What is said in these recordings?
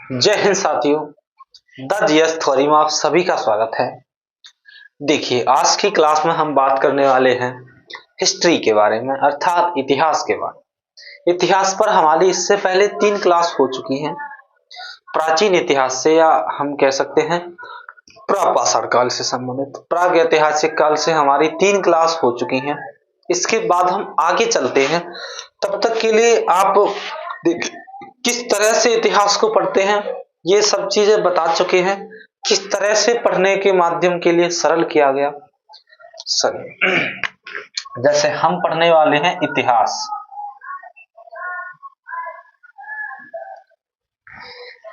जय हिंद साथियों, the GS theory में आप सभी का स्वागत है। देखिए, आज की क्लास में हम बात करने वाले हैं हिस्ट्री के बारे में, अर्थात इतिहास के बारे में। इतिहास पर हमारी इससे पहले 3 क्लास हो चुकी हैं। प्राचीन इतिहास से, या हम कह सकते हैं प्रापाषाण काल से संबंधित, प्राग ऐतिहासिक काल से हमारी 3 क्लास हो चुकी हैं। इसके बाद हम आगे चलते हैं। तब तक के लिए आप किस तरह से इतिहास को पढ़ते हैं, ये सब चीजें बता चुके हैं। किस तरह से पढ़ने के माध्यम के लिए सरल किया गया। जैसे हम पढ़ने वाले हैं इतिहास।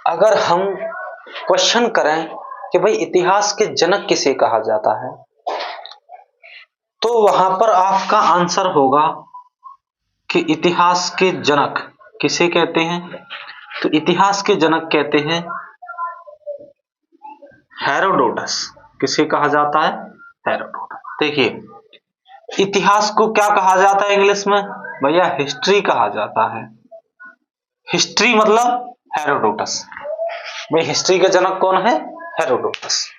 अगर हम क्वेश्चन करें कि भाई इतिहास के जनक किसे कहा जाता है, तो वहां पर आपका आंसर होगा कि इतिहास के जनक किसे कहते हैं। तो इतिहास के जनक कहते हैं हेरोडोटस। किसे कहा जाता है? हेरोडोटस। देखिए, इतिहास को क्या कहा जाता है इंग्लिश में? भैया हिस्ट्री कहा जाता है। हिस्ट्री मतलब हेरोडोटस। भाई हिस्ट्री का जनक कौन है? हेरोडोटस।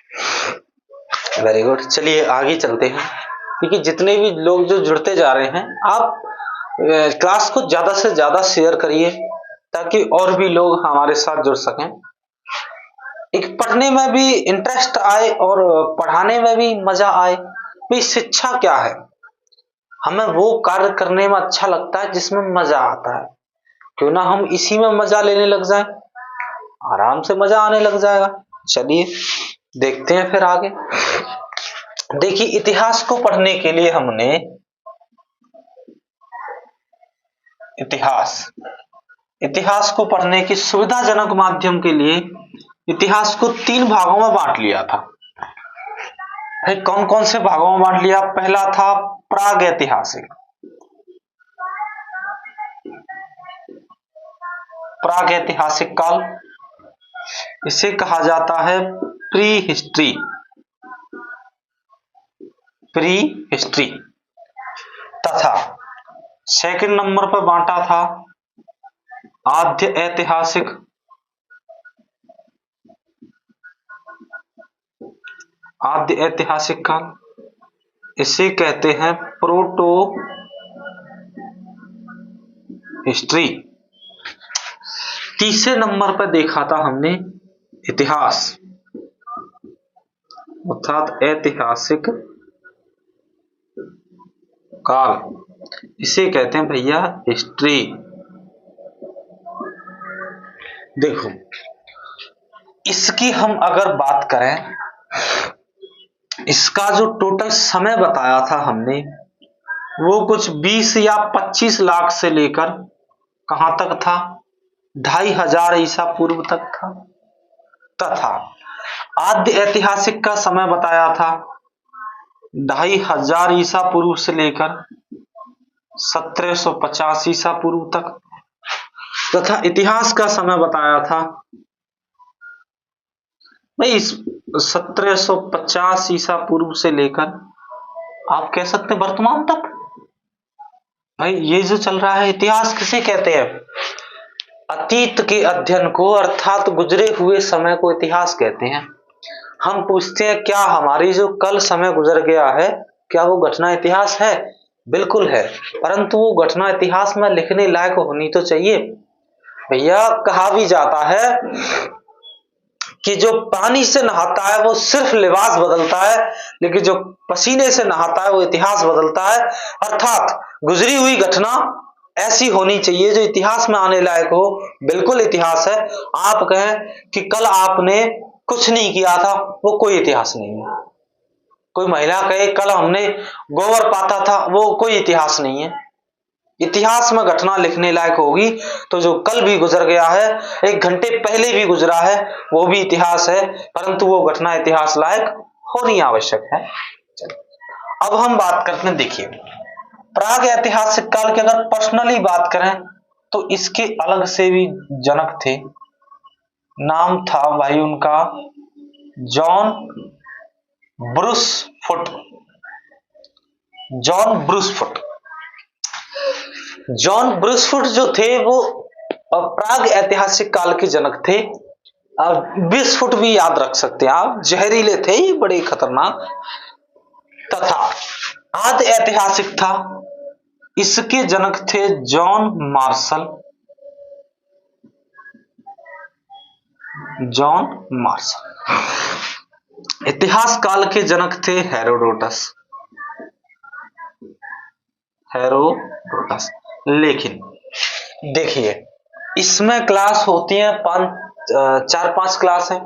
Very good. चलिए आगे चलते हैं, क्योंकि जितने भी लोग जो जुड़ते जा रहे हैं, आप क्लास को ज्यादा से ज्यादा शेयर करिए ताकि और भी लोग हमारे साथ जुड़ सकें। एक पढ़ने में भी इंटरेस्ट आए और पढ़ाने में भी मजा आए। भाई शिक्षा क्या है? हमें वो कार्य करने में अच्छा लगता है जिसमें मजा आता है। क्यों ना हम इसी में मजा लेने लग जाएं, आराम से मजा आने लग जाएगा। चलिए देखते हैं फिर आगे। देखिए, इतिहास को पढ़ने के लिए हमने इतिहास को पढ़ने की सुविधाजनक माध्यम के लिए इतिहास को 3 भागों में बांट लिया था। कौन कौन से भागों में बांट लिया? पहला था प्राग ऐतिहासिक। प्राग ऐतिहासिक काल, इसे कहा जाता है प्री हिस्ट्री। तथा सेकंड नंबर पर बांटा था आद्य ऐतिहासिक। आद्य ऐतिहासिक काल, इसे कहते हैं प्रोटो हिस्ट्री। तीसरे नंबर पर देखा था हमने इतिहास, अर्थात ऐतिहासिक काल, इसे कहते हैं भैया हिस्ट्री। देखो, इसकी हम अगर बात करें, इसका जो टोटल समय बताया था हमने, वो कुछ 20 या 25 लाख से लेकर कहां तक था? 2500 ईसा पूर्व तक था। तथा आद्य ऐतिहासिक का समय बताया था 2500 ईसा पूर्व से लेकर 1750 ईसा पूर्व तक। तथा इतिहास का समय बताया था भाई 1750 ईसा पूर्व से लेकर, आप कह सकते वर्तमान तक। भाई ये जो चल रहा है, इतिहास किसे कहते हैं? अतीत के अध्ययन को, अर्थात गुजरे हुए समय को इतिहास कहते हैं। हम पूछते हैं क्या हमारी जो कल समय गुजर गया है, क्या वो घटना इतिहास है? बिल्कुल है, परंतु वो घटना इतिहास में लिखने लायक होनी तो चाहिए। भैया कहा भी जाता है कि जो पानी से नहाता है वो सिर्फ लिबास बदलता है, लेकिन जो पसीने से नहाता है वो इतिहास बदलता है। अर्थात गुजरी हुई घटना ऐसी होनी चाहिए जो इतिहास में आने लायक हो। बिल्कुल इतिहास है। आप कहें कि कल आपने कुछ नहीं किया था, वो कोई इतिहास नहीं है। कोई महिला कहे कल हमने गोबर पाता था, वो कोई इतिहास नहीं है। इतिहास में घटना लिखने लायक होगी तो जो कल भी गुजर गया है, 1 घंटे पहले भी गुजरा है, वो भी इतिहास है, परंतु वो घटना इतिहास लायक होनी आवश्यक है। अब हम बात करते हैं, देखिए प्राग ऐतिहासिक काल की अगर पर्सनली बात करें तो इसके अलग से भी जनक थे। नाम था भाई उनका जॉन ब्रूसफुट। जॉन ब्रूसफुट जो थे वो प्राग ऐतिहासिक काल के जनक थे। अब 20 फुट भी याद रख सकते हैं आप, जहरीले थे ये, बड़े खतरनाक। तथा आदि ऐतिहासिक था, इसके जनक थे जॉन मार्शल। John Marshall. इतिहास काल के जनक थे हेरोडोटस। हेरोडोटस। लेकिन देखिए इसमें क्लास होती है 4-5 क्लास है,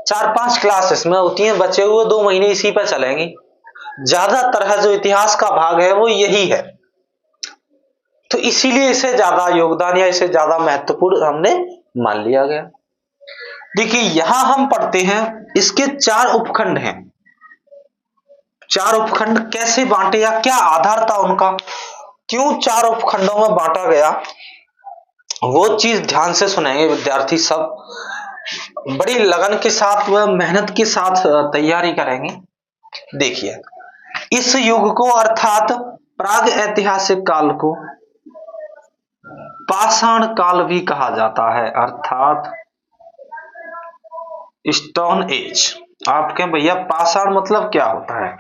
4-5 क्लास इसमें होती है, बचे हुए 2 महीने इसी पर चलेंगे। ज्यादातर है जो इतिहास का भाग है वो यही है, तो इसीलिए इसे ज्यादा योगदान या इसे ज्यादा महत्वपूर्ण हमने मान लिया गया। देखिए यहां हम पढ़ते हैं इसके 4 उपखंड हैं। 4 उपखंड कैसे बांटे या क्या आधार था उनका, क्यों 4 उपखंडों में बांटा गया, वो चीज ध्यान से सुनेंगे विद्यार्थी सब, बड़ी लगन के साथ व मेहनत के साथ तैयारी करेंगे। देखिए इस युग को अर्थात प्राग ऐतिहासिक काल को पाषाण काल भी कहा जाता है, अर्थात स्टोन एज। आप कहें भैया पाषाण मतलब क्या होता है,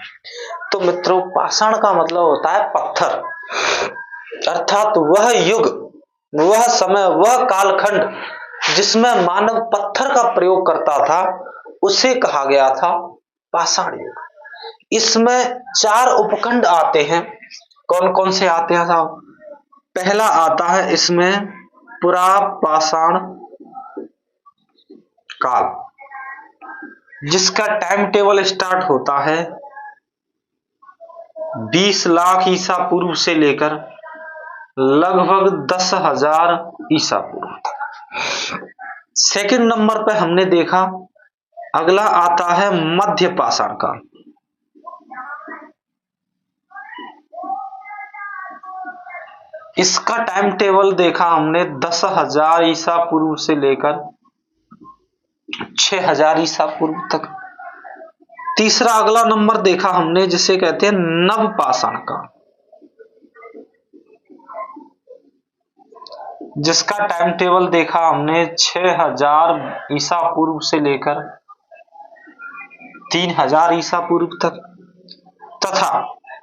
तो मित्रों पाषाण का मतलब होता है पत्थर, अर्थात वह युग, वह समय, वह कालखंड जिसमें मानव पत्थर का प्रयोग करता था उसे कहा गया था पाषाण युग। इसमें 4 उपखंड आते हैं। कौन कौन से आते हैं साहब, पहला आता है इसमें पुरापाषाण काल, जिसका टाइम टेबल स्टार्ट होता है 20 लाख ईसा पूर्व से लेकर लगभग 10,000 ईसा पूर्व तक। सेकंड नंबर पे हमने देखा अगला आता है मध्य पाषाण काल, इसका टाइम टेबल देखा हमने 10,000 ईसा पूर्व से लेकर 6,000 ईसा पूर्व तक। तीसरा अगला नंबर देखा हमने जिसे कहते हैं नव पाषाण काल, जिसका टाइम टेबल देखा हमने 6,000 ईसा पूर्व से लेकर 3,000 ईसा पूर्व तक। तथा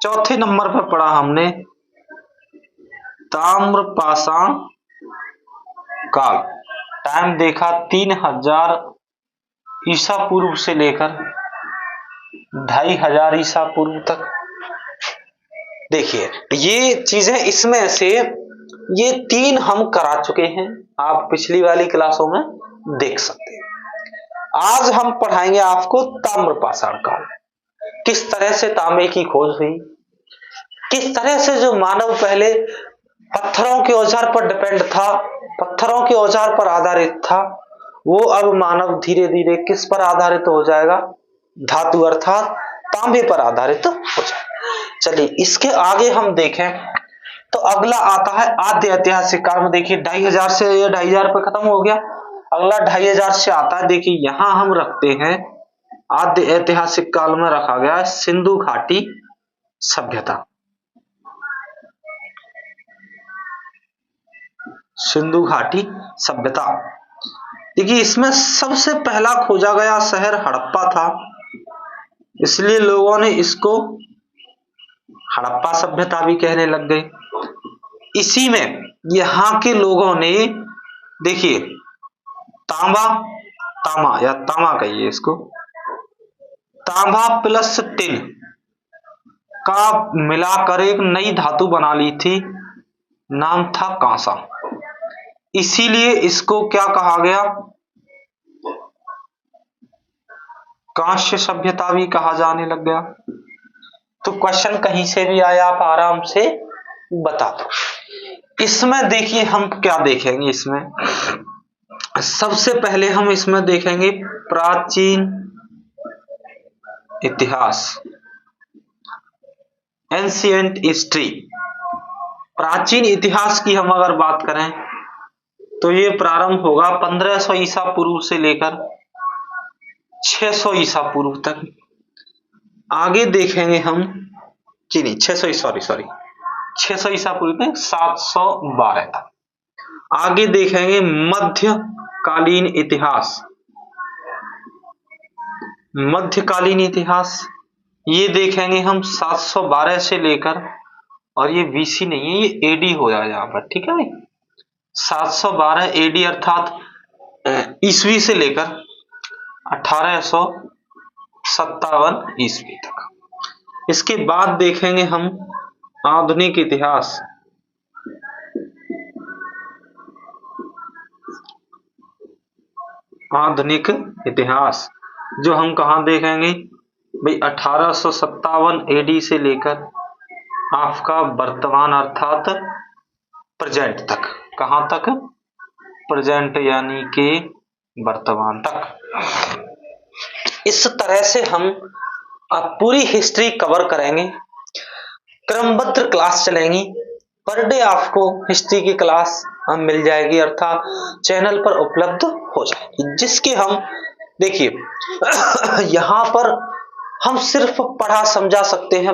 चौथे नंबर पर पढ़ा हमने ताम्र पाषाण काल, टाइम देखा 3,000 ईसा पूर्व से लेकर 2,500 ईसा पूर्व तक। देखिए ये चीजें इसमें से ये 3 हम करा चुके हैं, आप पिछली वाली क्लासों में देख सकते हैं। आज हम पढ़ाएंगे आपको ताम्र पाषाण काल, किस तरह से तांबे की खोज हुई, किस तरह से जो मानव पहले पत्थरों के औजार पर डिपेंड था, पत्थरों के औजार पर आधारित था, वो अब मानव धीरे धीरे किस पर आधारित हो जाएगा, धातु अर्थात तांबे पर आधारित हो जाएगा। चलिए इसके आगे हम देखें तो अगला आता है आद्य ऐतिहासिक काल में। देखिए 2,500 से, ये 2,500 पे खत्म हो गया, अगला 2,500 से आता है। देखिए यहां हम रखते हैं आद्य ऐतिहासिक काल में रखा गया है सिंधु घाटी सभ्यता। सिंधु घाटी सभ्यता, देखिए इसमें सबसे पहला खोजा गया शहर हड़प्पा था, इसलिए लोगों ने इसको हड़प्पा सभ्यता भी कहने लग गए। इसी में यहां के लोगों ने देखिए तांबा, तामा या तामा कहिए इसको, तांबा प्लस टिन का मिलाकर एक नई धातु बना ली थी, नाम था कांसा, इसीलिए इसको क्या कहा गया, कांस्य सभ्यता भी कहा जाने लग गया। तो क्वेश्चन कहीं से भी आया आप आराम से बता दो। इसमें देखिए हम क्या देखेंगे, इसमें सबसे पहले हम इसमें देखेंगे प्राचीन इतिहास, एंशिएंट हिस्ट्री। प्राचीन इतिहास की हम अगर बात करें तो ये प्रारंभ होगा 1500 ईसा पूर्व से लेकर 600 ईसा पूर्व तक। आगे देखेंगे हम, जी नहीं 600 ईसा पूर्व में 712 तक। आगे देखेंगे मध्यकालीन इतिहास, मध्यकालीन इतिहास ये देखेंगे हम 712 से लेकर, और ये बीसी नहीं है, ये एडी हो जाए यहाँ पर, ठीक है भाई। 712 एडी अर्थात ईस्वी से लेकर 1857 ईस्वी तक। इसके बाद देखेंगे हम आधुनिक इतिहास। आधुनिक इतिहास जो हम कहाँ देखेंगे भाई, 1857 एडी से लेकर आपका वर्तमान अर्थात प्रेजेंट तक। कहाँ तक? प्रेजेंट यानी कि वर्तमान तक। इस तरह से हम पूरी हिस्ट्री कवर करेंगे। क्रमबद्ध क्लास चलेंगी, पर डे आपको हिस्ट्री की क्लास मिल जाएगी, अर्थात चैनल पर उपलब्ध हो जाएगी, जिसके हम देखिए यहाँ पर हम सिर्फ पढ़ा समझा सकते हैं।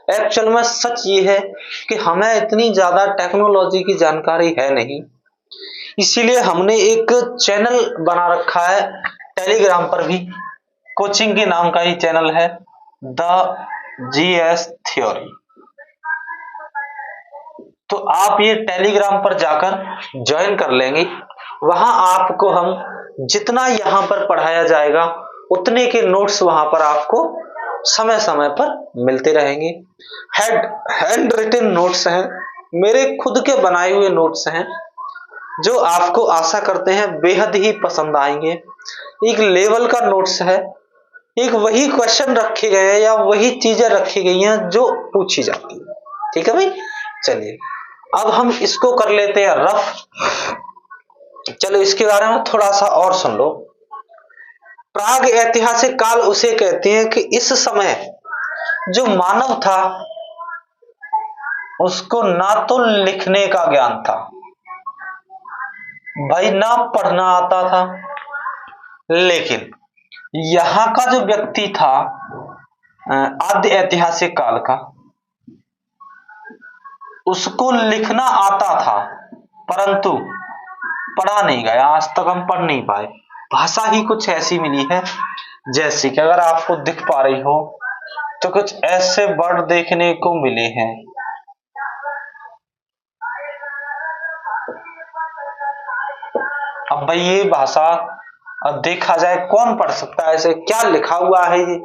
एक्चुअल में सच ये है कि हमें इतनी ज्यादा टेक्नोलॉजी की जानकारी है नहीं, इसीलिए हमने एक चैनल बना रखा है टेलीग्राम पर भी, कोचिंग के नाम का ही चैनल है, द जीएस थ्योरी। तो आप ये टेलीग्राम पर जाकर ज्वाइन कर लेंगे। वहां आपको हम जितना यहाँ पर पढ़ाया जाएगा उतने के नोट्स वहां पर आपको समय समय पर मिलते रहेंगे। हैंड रिटन नोट्स हैं, मेरे खुद के बनाए हुए नोट्स हैं, जो आपको आशा करते हैं बेहद ही पसंद आएंगे। एक लेवल का नोट्स है, एक वही क्वेश्चन रखे गए हैं या वही चीजें रखी गई हैं जो पूछी जाती है, ठीक है भाई। चलिए अब हम इसको कर लेते हैं रफ। चलो इसके बारे में थोड़ा सा और सुन लो। प्राग ऐतिहासिक काल उसे कहते हैं कि इस समय जो मानव था उसको ना तो लिखने का ज्ञान था भाई, ना पढ़ना आता था, लेकिन यहाँ का जो व्यक्ति था आद्य ऐतिहासिक काल का, उसको लिखना आता था परंतु पढ़ा नहीं गया। आज तक हम पढ़ नहीं पाए। भाषा ही कुछ ऐसी मिली है, जैसे कि अगर आपको दिख पा रही हो तो कुछ ऐसे वर्ड देखने को मिले हैं। अब भाई ये भाषा अब देखा जाए कौन पढ़ सकता है, ऐसे क्या लिखा हुआ है ये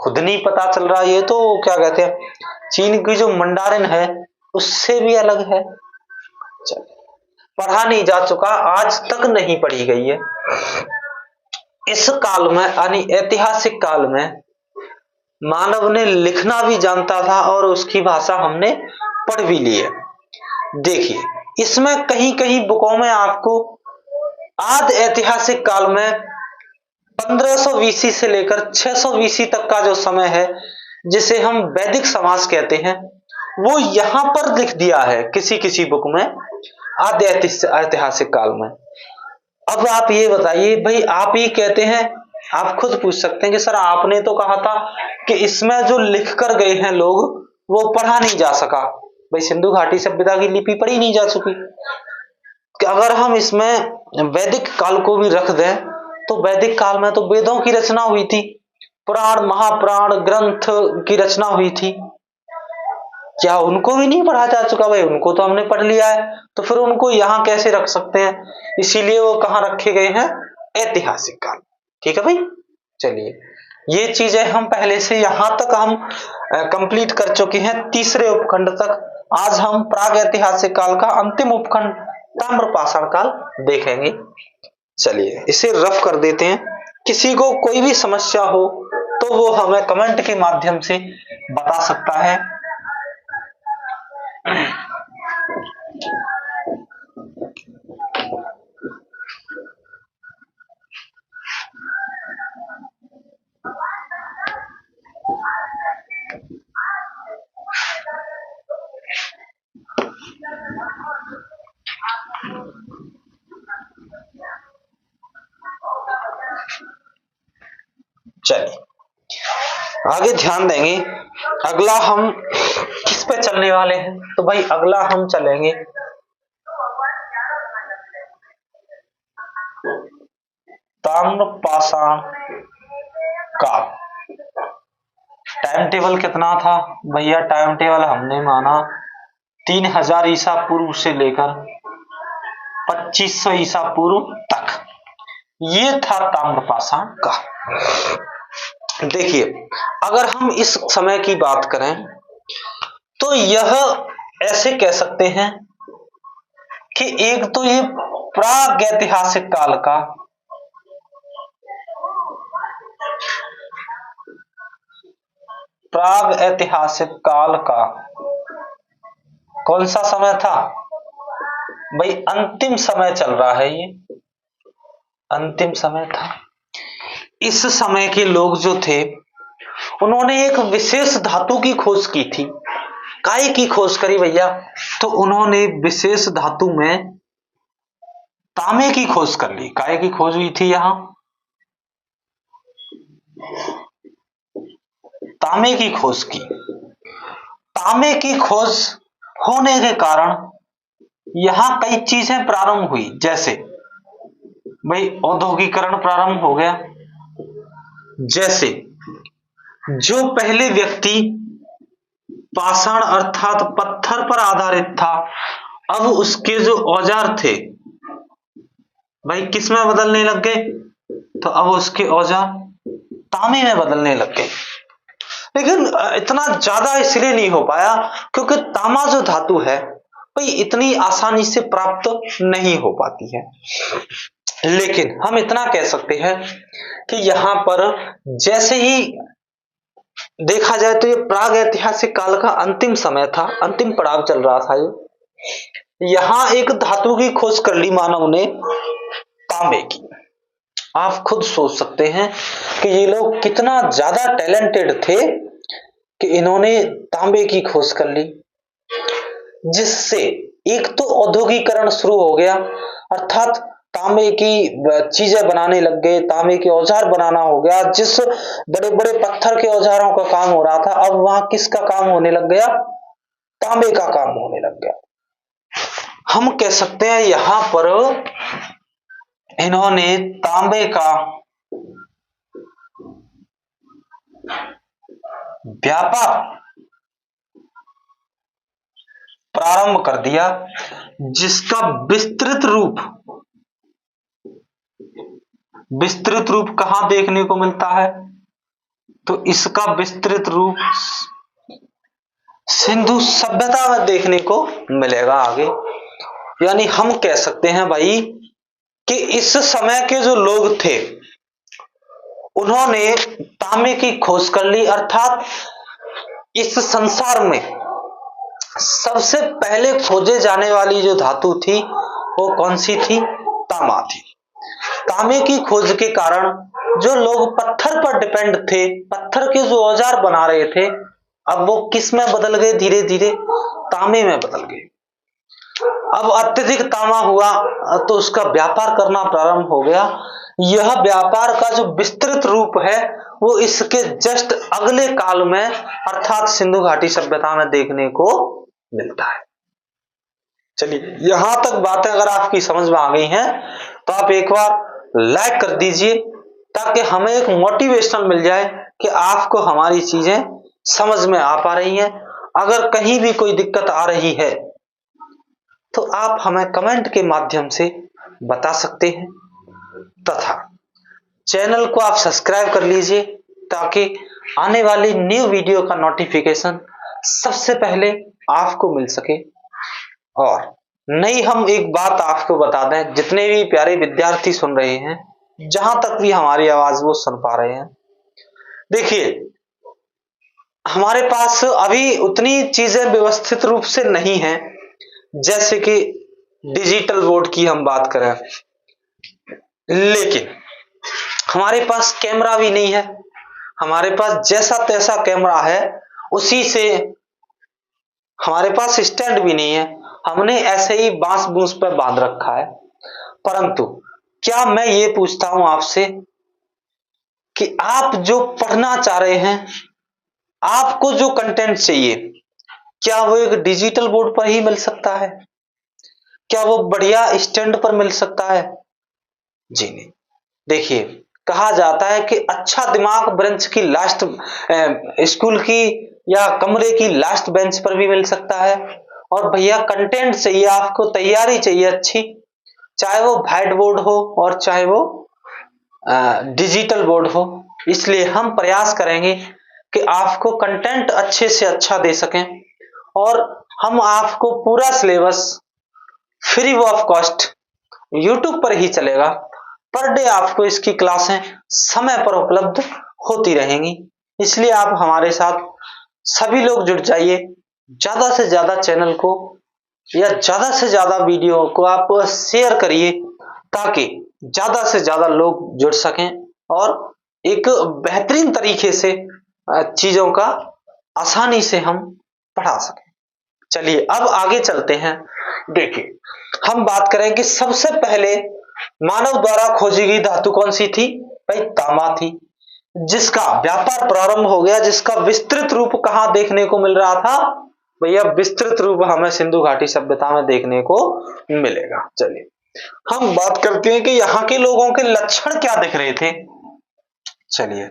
खुद नहीं पता चल रहा। ये तो क्या कहते हैं, चीन की जो मंडारिन है उससे भी अलग है। पढ़ा नहीं जा चुका, आज तक नहीं पढ़ी गई है। इस काल में यानी ऐतिहासिक काल में मानव ने लिखना भी जानता था और उसकी भाषा हमने पढ़ भी ली है। देखिए इसमें कहीं कहीं बुकों में आपको आदि ऐतिहासिक काल में 1500 बीसी से लेकर 600 बीसी तक का जो समय है, जिसे हम वैदिक समाज कहते हैं, वो यहां पर लिख दिया है किसी किसी बुक में आदि ऐतिहासिक काल में। अब आप ये बताइए भाई, आप ही कहते हैं, आप खुद पूछ सकते हैं कि सर आपने तो कहा था कि इसमें जो लिख कर गए हैं लोग वो पढ़ा नहीं जा सका। भाई सिंधु घाटी सभ्यता की लिपि पढ़ी नहीं जा चुकी। कि अगर हम इसमें वैदिक काल को भी रख दें तो वैदिक काल में तो वेदों की रचना हुई थी, पुराण महापुराण ग्रंथ की रचना हुई थी, क्या उनको भी नहीं पढ़ा जा चुका? भाई उनको तो हमने पढ़ लिया है, तो फिर उनको यहां कैसे रख सकते हैं? इसीलिए वो कहां रखे गए हैं? ऐतिहासिक काल। ठीक है भाई, चलिए ये चीजें हम पहले से यहां तक हम कंप्लीट कर चुके हैं, तीसरे उपखंड तक। आज हम प्राग ऐतिहासिक काल का अंतिम उपखंड ताम्रपाषाण काल देखेंगे। चलिए इसे रफ कर देते हैं। किसी को कोई भी समस्या हो तो वो हमें कमेंट के माध्यम से बता सकता है। चलिए आगे ध्यान देंगे। अगला हम किस पे चलने वाले हैं? तो भाई अगला हम चलेंगे ताम्रपाषाण काल। टाइम टेबल कितना था भैया? टाइम टेबल हमने माना 3000 ईसा पूर्व से लेकर 2500 ईसा पूर्व तक, ये था ताम्रपाषाण का। देखिए, अगर हम इस समय की बात करें तो यह ऐसे कह सकते हैं कि एक तो ये प्रागैतिहासिक काल का, प्राग ऐतिहासिक काल का कौन सा समय था भाई? अंतिम समय चल रहा है, ये अंतिम समय था। इस समय के लोग जो थे उन्होंने एक विशेष धातु की खोज की थी। काय की खोज करी भैया? तो उन्होंने विशेष धातु में तांबे की खोज कर ली। काय की खोज हुई थी? यहां तांबे की खोज की। तांबे की खोज होने के कारण यहां कई चीजें प्रारंभ हुई, जैसे भाई औद्योगिकरण प्रारंभ हो गया। जैसे जो पहले व्यक्ति पाषाण अर्थात पत्थर पर आधारित था, अब उसके जो औजार थे भाई किस में बदलने लग गए? तो अब उसके औजार तांबे में बदलने लग गए। लेकिन इतना ज्यादा इसलिए नहीं हो पाया क्योंकि तांबा जो धातु है भाई इतनी आसानी से प्राप्त नहीं हो पाती है। लेकिन हम इतना कह सकते हैं कि यहां पर जैसे ही देखा जाए तो ये प्राग ऐतिहासिक काल का अंतिम समय था, अंतिम पड़ाव चल रहा था ये। यहां एक धातु की खोज कर ली मानव ने, तांबे की। आप खुद सोच सकते हैं कि ये लोग कितना ज्यादा टैलेंटेड थे कि इन्होंने तांबे की खोज कर ली, जिससे एक तो औद्योगिकरण शुरू हो गया, अर्थात तांबे की चीजें बनाने लग गए, तांबे के औजार बनाना हो गया। जिस बड़े बड़े पत्थर के औजारों का काम हो रहा था, अब वहां किसका काम होने लग गया? तांबे का काम होने लग गया। हम कह सकते हैं यहां पर इन्होंने तांबे का व्यापार प्रारंभ कर दिया, जिसका विस्तृत रूप कहां देखने को मिलता है? तो इसका विस्तृत रूप सिंधु सभ्यता में देखने को मिलेगा आगे। यानी हम कह सकते हैं भाई कि इस समय के जो लोग थे उन्होंने तांबे की खोज कर ली, अर्थात इस संसार में सबसे पहले खोजे जाने वाली जो धातु थी वो कौन सी थी? तांबा थी। तांबे की खोज के कारण जो लोग पत्थर पर डिपेंड थे, पत्थर के जो औजार बना रहे थे, अब वो किस में बदल गए? धीरे धीरे तांबे में बदल गए। अब अत्यधिक तांबा हुआ तो उसका व्यापार करना प्रारंभ हो गया। यह व्यापार का जो विस्तृत रूप है वो इसके जस्ट अगले काल में अर्थात सिंधु घाटी सभ्यता में देखने को मिलता है। चलिए, यहां तक बातें अगर आपकी समझ में आ गई हैं तो आप एक बार लाइक कर दीजिए ताकि हमें एक मोटिवेशन मिल जाए कि आपको हमारी चीजें समझ में आ पा रही हैं। अगर कहीं भी कोई दिक्कत आ रही है तो आप हमें कमेंट के माध्यम से बता सकते हैं, तथा चैनल को आप सब्सक्राइब कर लीजिए ताकि आने वाली न्यू वीडियो का नोटिफिकेशन सबसे पहले आपको मिल सके। और नहीं, हम एक बात आपको बता दें, जितने भी प्यारे विद्यार्थी सुन रहे हैं, जहां तक भी हमारी आवाज वो सुन पा रहे हैं, देखिए हमारे पास अभी उतनी चीजें व्यवस्थित रूप से नहीं है जैसे कि डिजिटल बोर्ड की हम बात करें, लेकिन हमारे पास कैमरा भी नहीं है। हमारे पास जैसा तैसा कैमरा है, उसी से हमारे पास स्टैंड भी नहीं है, हमने ऐसे ही बांस बूंस पर बांध रखा है। परंतु क्या मैं ये पूछता हूं आपसे कि आप जो पढ़ना चाह रहे हैं, आपको जो कंटेंट चाहिए, क्या वो एक डिजिटल बोर्ड पर ही मिल सकता है? क्या वो बढ़िया स्टैंड पर मिल सकता है? जी नहीं। देखिए, कहा जाता है कि अच्छा दिमाग बेंच की लास्ट स्कूल की या कमरे की लास्ट बेंच पर भी मिल सकता है। और भैया कंटेंट चाहिए आपको, तैयारी चाहिए अच्छी, चाहे वो व्हाइट बोर्ड हो और चाहे वो डिजिटल बोर्ड हो। इसलिए हम प्रयास करेंगे कि आपको कंटेंट अच्छे से अच्छा दे सकें और हम आपको पूरा syllabus free of cost YouTube पर ही चलेगा, पर डे आपको इसकी क्लासें समय पर उपलब्ध होती रहेंगी। इसलिए आप हमारे साथ सभी लोग जुड़ जाइए, ज्यादा से ज्यादा चैनल को या ज्यादा से ज्यादा वीडियो को आप शेयर करिए ताकि ज्यादा से ज्यादा लोग जुड़ सकें और एक बेहतरीन तरीके से चीजों का आसानी से हम पढ़ा सकें। चलिए अब आगे चलते हैं। देखिए हम बात करें कि सबसे पहले मानव द्वारा खोजी गई धातु कौन सी थी? भाई तांबा थी, जिसका व्यापार प्रारंभ हो गया, जिसका विस्तृत रूप कहां देखने को मिल रहा था? भैया विस्तृत रूप हमें सिंधु घाटी सभ्यता में देखने को मिलेगा। चलिए हम बात करते हैं कि यहाँ के लोगों के लक्षण क्या दिख रहे थे। चलिए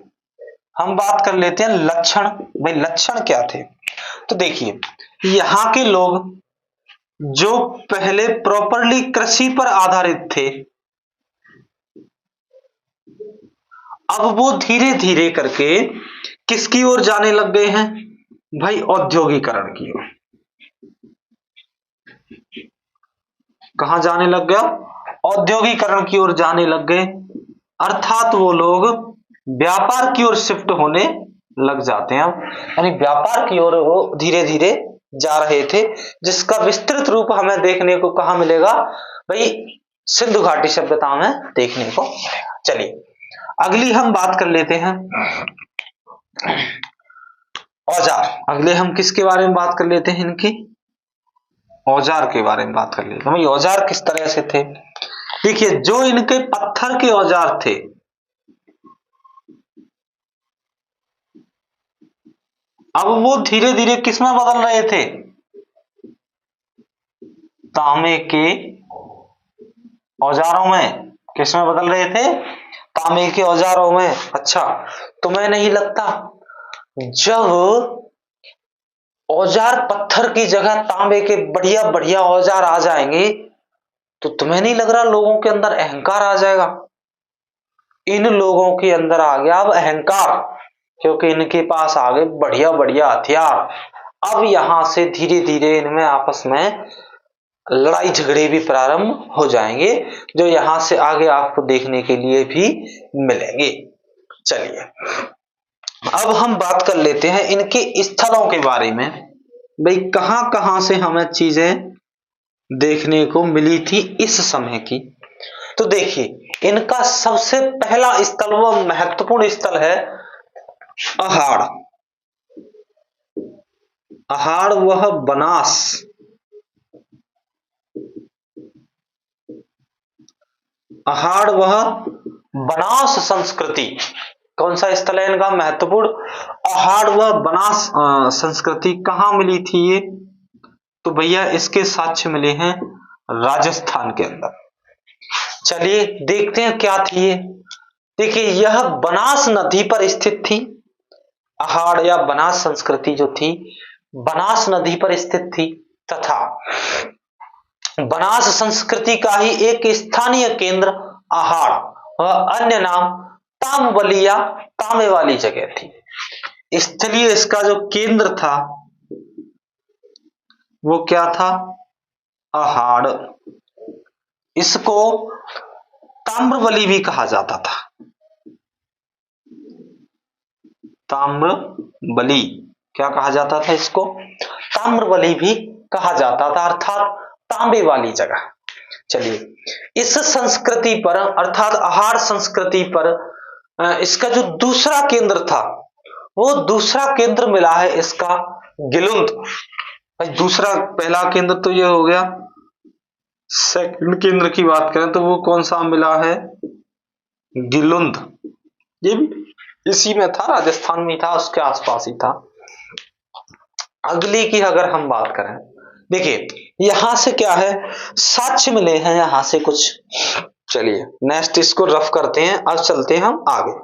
हम बात कर लेते हैं लक्षण। भाई लक्षण क्या थे? तो देखिए यहाँ के लोग जो पहले प्रॉपरली कृषि पर आधारित थे, अब वो धीरे धीरे करके किसकी ओर जाने लग गए हैं? भाई औद्योगिकरण की ओर। कहां जाने लग गया? औद्योगिकरण की ओर जाने लग गए, अर्थात वो लोग व्यापार की ओर शिफ्ट होने लग जाते हैं। यानी व्यापार की ओर वो धीरे धीरे जा रहे थे, जिसका विस्तृत रूप हमें देखने को कहां मिलेगा? भाई सिंधु घाटी सभ्यता में देखने को मिलेगा। चलिए अगली हम बात कर लेते हैं औजार। अगले हम किसके बारे में बात कर लेते हैं? इनकी औजार के बारे में बात कर लेते हैं। भाई औजार किस तरह से थे? देखिए जो इनके पत्थर के औजार थे, अब वो धीरे धीरे किस में बदल रहे थे? तांबे के औजारों में। किस में बदल रहे थे? तांबे के औजारों में। अच्छा तुम्हें नहीं लगता जब औजार पत्थर की जगह तांबे के बढ़िया बढ़िया औजार आ जाएंगे तो तुम्हें नहीं लग रहा लोगों के अंदर अहंकार आ जाएगा? इन लोगों के अंदर आ गया अब अहंकार, क्योंकि इनके पास आ गए बढ़िया बढ़िया हथियार। अब यहां से धीरे धीरे इनमें आपस में लड़ाई झगड़े भी प्रारंभ हो जाएंगे, जो यहां से आगे आपको देखने के लिए भी मिलेंगे। चलिए अब हम बात कर लेते हैं इनके स्थलों के बारे में। भाई कहां कहां से हमें चीजें देखने को मिली थी इस समय की? तो देखिए इनका सबसे पहला स्थल, वह महत्वपूर्ण स्थल है अहाड़। अहाड़ वह बनास, अहाड़ वह बनास संस्कृति। कौन सा स्थल है इनका महत्वपूर्ण? अहाड़ वह बनास संस्कृति। कहां मिली थी ये? तो भैया इसके साक्ष्य मिले हैं राजस्थान के अंदर। चलिए देखते हैं क्या थी ये। देखिए यह बनास नदी पर स्थित थी। अहाड़ या बनास संस्कृति जो थी बनास नदी पर स्थित थी, तथा बनास संस्कृति का ही एक स्थानीय केंद्र अहाड़ व अन्य नाम ताम्रवली या तांबे वाली जगह थी। स्थलीय इसका जो केंद्र था वो क्या था? अहाड़। इसको ताम्रवली भी कहा जाता था। ताम्रवली क्या कहा जाता था? इसको ताम्रवली भी कहा जाता था, अर्थात तांबे वाली जगह। चलिए इस संस्कृति पर अर्थात अहाड़ संस्कृति पर इसका जो दूसरा केंद्र था वो दूसरा केंद्र मिला है इसका गिलुंद। दूसरा, पहला केंद्र तो ये हो गया, सेकंड केंद्र की बात करें तो वो कौन सा मिला है? गिलुंद। ये भी इसी में था, राजस्थान में था, उसके आसपास ही था। अगली की अगर हम बात करें, देखिए यहां से क्या है साक्ष्य मिले हैं, यहां से कुछ चलिए नेक्स्ट इसको रफ करते हैं, अब चलते हैं हम आगे।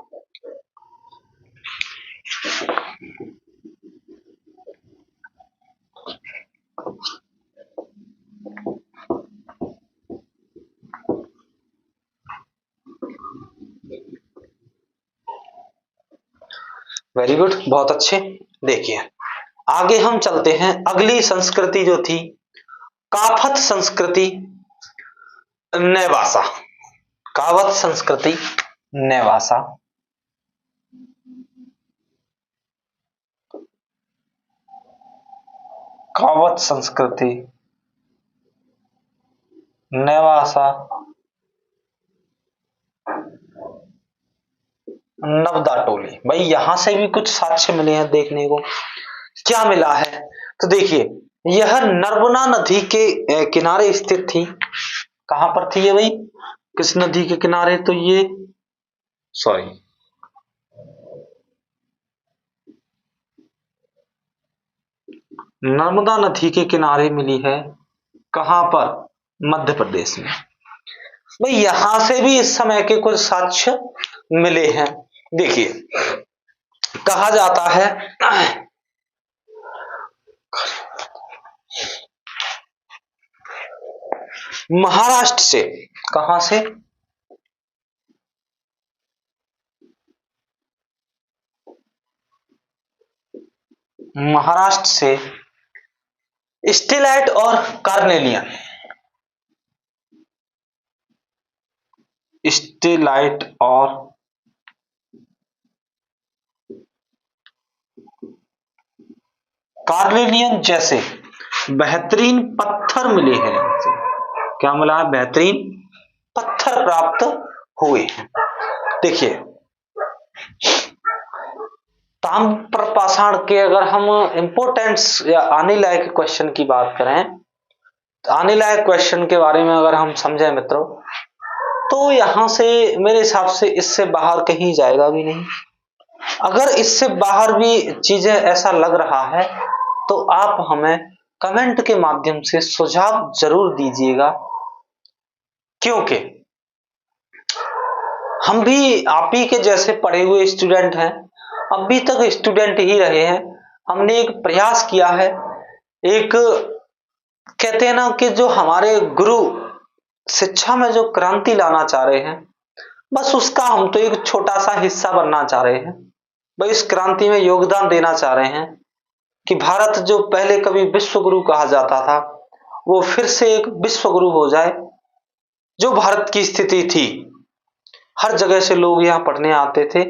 वेरी गुड, बहुत अच्छे। देखिए आगे हम चलते हैं, अगली संस्कृति जो थी काफत संस्कृति नेवासा। कावत संस्कृति नेवासा। कावत संस्कृति नेवासा नवदा टोली। भाई यहां से भी कुछ साक्ष्य मिले हैं देखने को। क्या मिला है तो देखिए, यह नर्मदा नदी के किनारे स्थित थी। कहां पर थी ये भाई, किस नदी के किनारे, तो ये सॉरी नर्मदा नदी के किनारे मिली है। कहां पर, मध्य प्रदेश में। भाई यहां से भी इस समय के कुछ साक्ष्य मिले हैं। देखिए कहा जाता है महाराष्ट्र से, कहां से, महाराष्ट्र से स्टेलाइट और कार्नेलियन, स्टेलाइट और कार्नेलियन जैसे बेहतरीन पत्थर मिले हैं। क्या मिला है, बेहतरीन पत्थर प्राप्त हुए हैं। देखिए ताम्रपाषाण के अगर हम इंपोर्टेंस या आने लायक क्वेश्चन की बात करें, तो आने लायक क्वेश्चन के बारे में अगर हम समझें मित्रों, तो यहां से मेरे हिसाब से इससे बाहर कहीं जाएगा भी नहीं। अगर इससे बाहर भी चीजें ऐसा लग रहा है तो आप हमें कमेंट के माध्यम से सुझाव जरूर दीजिएगा, क्योंकि हम भी आप ही के जैसे पढ़े हुए स्टूडेंट हैं, अभी तक स्टूडेंट ही रहे हैं। हमने एक प्रयास किया है, एक कहते हैं ना कि जो हमारे गुरु शिक्षा में जो क्रांति लाना चाह रहे हैं, बस उसका हम तो एक छोटा सा हिस्सा बनना चाह रहे हैं। भाई इस क्रांति में योगदान देना चाह रहे हैं कि भारत जो पहले कभी विश्व गुरु कहा जाता था, वो फिर से एक विश्व गुरु हो जाए। जो भारत की स्थिति थी, हर जगह से लोग यहाँ पढ़ने आते थे,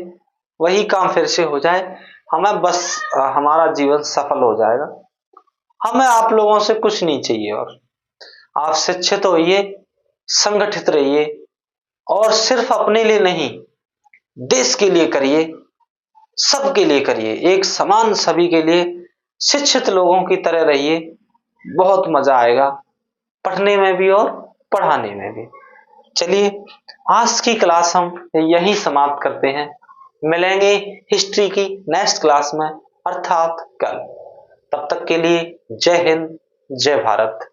वही काम फिर से हो जाए। हमें बस हमारा जीवन सफल हो जाएगा। हमें आप लोगों से कुछ नहीं चाहिए, और आप शिक्षित होइए, संगठित रहिए, और सिर्फ अपने लिए नहीं देश के लिए करिए, सबके लिए करिए, एक समान सभी के लिए शिक्षित लोगों की तरह रहिए। बहुत मजा आएगा पढ़ने में भी और पढ़ाने में भी। चलिए आज की क्लास हम यहीं समाप्त करते हैं। मिलेंगे हिस्ट्री की नेक्स्ट क्लास में, अर्थात कल। तब तक के लिए जय हिंद, जय भारत।